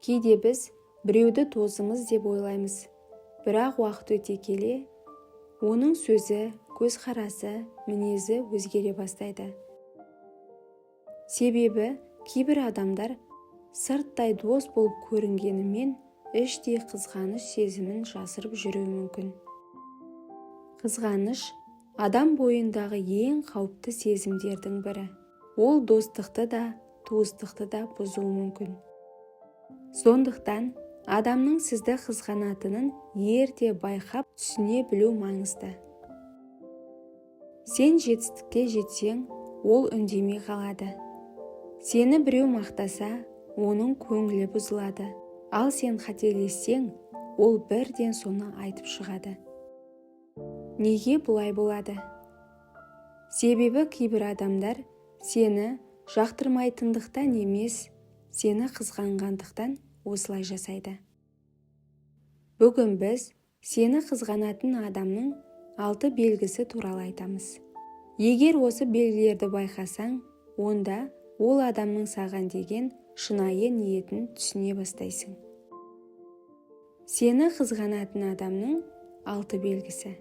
Кейде біз біреуді досымыз деп ойлаймыз, бірақ уақыт өте келе, оның сөзі, көзқарасы, мінезі өзгере бастайды. Себебі кейбір адамдар сырттай дос болып көрінгенімен іштей қызғаныш сезімін жасырып жүруі мүмкін. Қызғаныш адам бойындағы ең қауіпті сезімдердің бірі. Ол достықты да, туыстықты да бұзуы мүмкін. Сондықтан адамның сізді қызғанатынын ерте байқап түсіне білу маңызды. Сен жетістікке жетсең, ол үндемей қалады. Сені біреу мақтаса, оның көңілі бұзылады. Ал сен қателессең, ол бірден соны айтып шығады. Неге бұлай болады? Себебі кейбір адамдар сені жақтырмайтындықтан емес, сені қызғанғандықтан осылай жасайды. Бүгін біз сені қызғанатын адамның 6 белгісі туралы айтамыз. Егер осы белгілерді байқасаң, онда ол адамның саған деген шынайы ниетін түсіне бастайсың. Сені қызғанатын адамның 6 белгісі: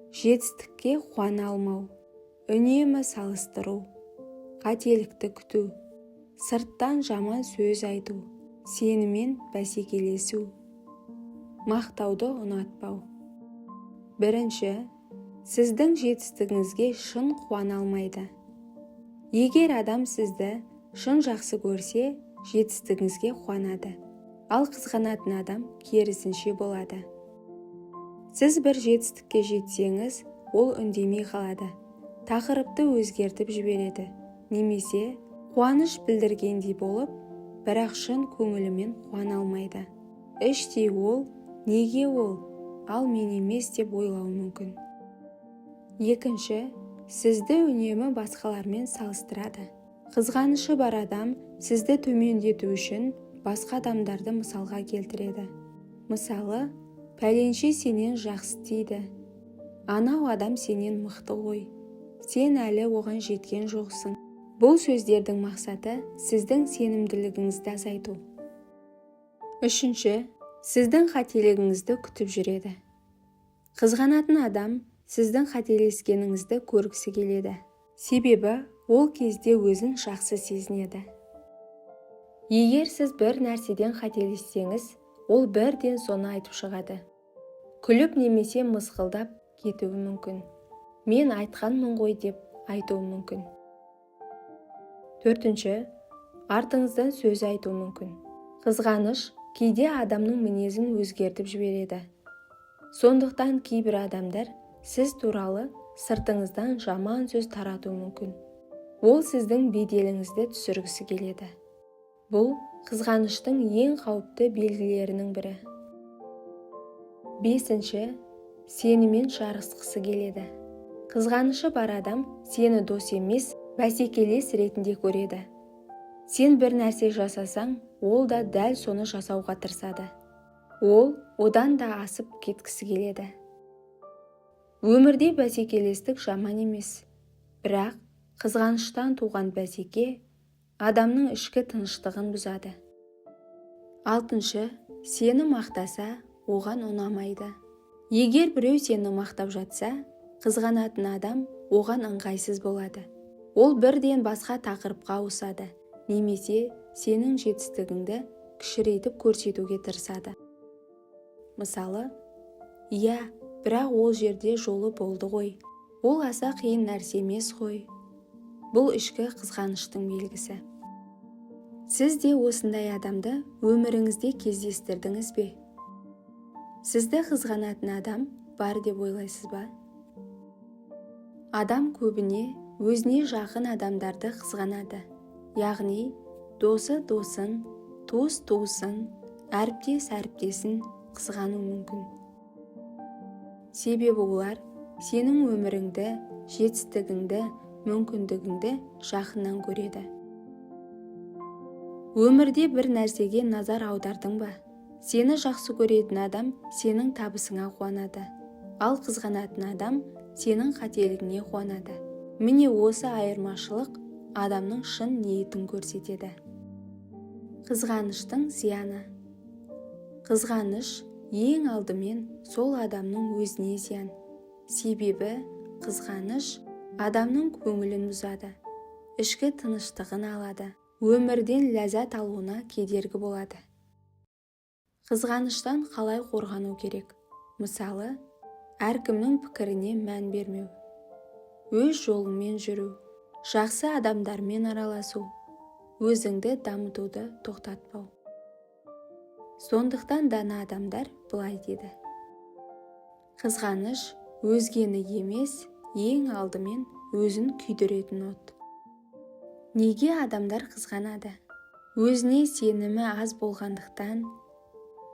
жетістікке қуана алмау, үнемі салыстыру, қателікті күту, сырттан жаман сөз айту, сенімен бәсекелесу, мақтауды ұнатпау. Бірінші, сіздің жетістігіңізге шын қуана алмайды. Егер адам сізді шын жақсы көрсе, жетістігіңізге қуанады. Ал қызғанатын адам керісінше болады. Сіз бір жетістікке жетсеңіз, ол үндемей қалады. Тақырыпты өзгертіп жібереді. Немесе қуаныш білдіргендей болып, бірақ шын көңілімен қуана алмайды. Іштей ол, неге ол, ал мен емес деп ойлауы мүмкін. Екінші, сізді үнемі басқалармен салыстырады. Қызғанышы бар адам сізді төмендету үшін басқа адамдарды мысалға келтіреді. Мысалы, пәленше сенен жақсы дейді. Анау адам сенен мықты ғой. Сен әлі оған жеткен жоқсың. Бұл сөздердің мақсаты сіздің сенімділігіңізді азайту. Үшінші, сіздің қателігіңізді күтіп жүреді. Қызғанатын адам сіздің қателескеніңізді көргісі келеді. Себебі ол кезде өзін жақсы сезінеді. Егер сіз бір нәрседен қателессеңіз, ол бірден соны айтып шығады. Күліп немесе мысқылдап кетуі мүмкін. Мен айтқанмын ғой деп айтуы мүмкін. Төртінші, артыңыздан сөз айтуы мүмкін. Қызғаныш кейде адамның мінезін өзгертіп жібереді. Сондықтан кейбір адамдар сіз туралы сыртыңыздан жаман сөз таратуы мүмкін. Ол сіздің беделіңізді түсіргісі келеді. Бұл қызғаныштың ең қауіпті белгілерінің бірі. Бесінші, сенімен жарысқысы келеді. Қызғанышы бар адам сені дос емес, бәсекелес ретінде көреді. Сен бір нәрсе жасасаң, ол да дәл соны жасауға тырысады. Ол одан да асып кеткісі келеді. Өмірде бәсекелестік жаман емес, бірақ қызғаныштан туған бәсеке адамның ішкі тыныштығын бұзады. Алтыншы, сені мақтаса, оған ұнамайды. Егер біреу сені мақтап жатса, қызғанатын адам оған ыңғайсыз болады. Ол бірден басқа тақырыпқа ауысады, немесе сенің жетістігіңді кішірейтіп көрсетуге тырысады. Мысалы, иә, бірақ ол жерде жолы болды ғой. Ол аса қиын нәрсе емес қой. Бұл ішкі қызғаныштың белгісі. Сіз де осындай адамды өміріңізде кездестірдіңіз бе? Сізді қызғанатын адам бар деп ойлайсыз ба? Адам көбіне өзіне жақын адамдарды қызғанады. Яғни, досы досын, туыс туысын, әріптес әріптесін қызғану мүмкін. Себебі олар сенің өміріңді, жетістігіңді, мүмкіндігіңді жақыннан көреді. Өмірде бір нәрсеге назар аудардың ба? Сені жақсы көретін адам сенің табысыңа қуанады. Ал қызғанатын адам сенің қателігіне қуанады. Міне осы айырмашылық адамның шын ниетін көрсетеді. Қызғаныштың зияны. Қызғаныш ең алдымен сол адамның өзіне зиян. Себебі қызғаныш адамның көңілін бұзады, ішкі тыныштығын алады, өмірден ләззат алуына кедергі болады. Қызғаныштан қалай қорғану керек? Мысалы, әркімнің пікіріне мән бермеу, өз жолыңмен жүру, жақсы адамдармен араласу, өзіңді дамытуды тоқтатпау. Сондықтан дана адамдар былай дейді: қызғаныш өзгені емес, ең алдымен өзін күйдіретін от. Неге адамдар қызғанады? Өзіне сенімі аз болғандықтан,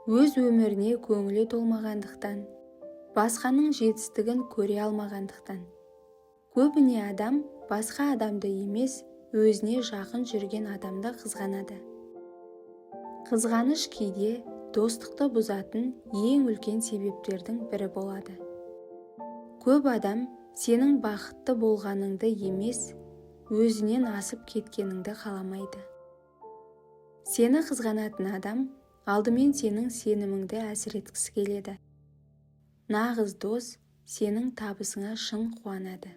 өз өміріне көңілі толмағандықтан, басқаның жетістігін көре алмағандықтан. Көбіне адам басқа адамды емес, өзіне жақын жүрген адамды қызғанады. Қызғаныш кейде достықты бұзатын ең үлкен себептердің бірі болады. Көп адам сенің бақытты болғаныңды емес, өзінен асып кеткеніңді қаламайды. Сені қызғанатын адам алдымен сенің сеніміңді әсіреткісі келеді. Нағыз дос сенің табысыңа шын қуанады.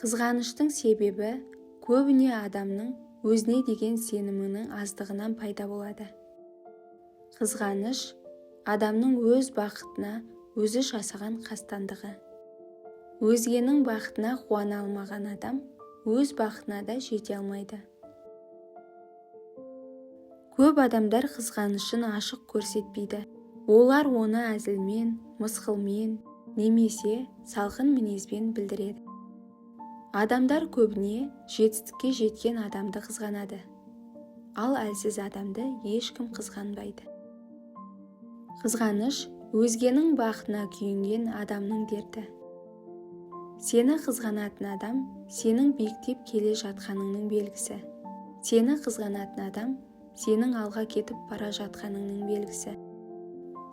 Қызғаныштың себебі көбіне адамның өзіне деген сенімінің аздығынан пайда болады. Қызғаныш адамның өз бақытына өзі жасаған қастандығы. Өзгенің бақытына қуана алмаған адам өз бақытына да жете алмайды. Көп адамдар қызғанышын ашық көрсетпейді. Олар оны әзілмен, мысқылмен, немесе салқын мінезбен білдіреді. Адамдар көбіне жетістікке жеткен адамды қызғанады, ал әлсіз адамды ешкім қызғанбайды. Қызғаныш өзгенің бақытына күйінген адамның дерті. Сені қызғанатын адам сенің биіктеп келе жатқаныңның белгісі. Сені қызғанатын адам сенің алға кетіп бара жатқаныңның белгісі.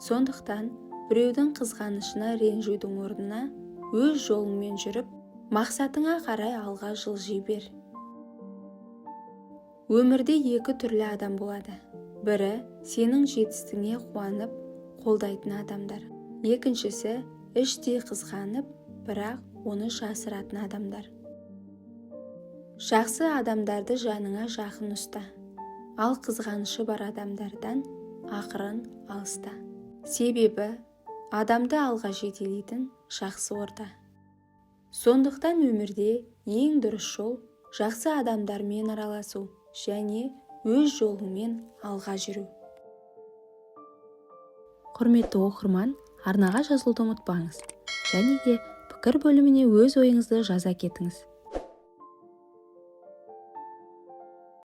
Сондықтан біреудің қызғанышына ренжудің орнына өз жолыңмен жүріп, мақсатыңа қарай алға жылжи бер. Өмірде екі түрлі адам болады. Бірі сенің жетістігіңе қуанып, қолдайтын адамдар. Екіншісі іштей қызғанып, бірақ оны жасыратын адамдар. Жақсы адамдарды жаныңа жақын ұста, ал қызғанышы бар адамдардан ақырын алыста. Себебі адамды алға жетелейтін жақсы орта. Сондықтан өмірде ең дұрыс жол жақсы адамдармен араласу және өз жолыңмен алға жүру. Құрметті оқырман, арнаға жазылуды ұмытпаңыз. Және де пікір бөліміне өз ойыңызды жаза кетіңіз.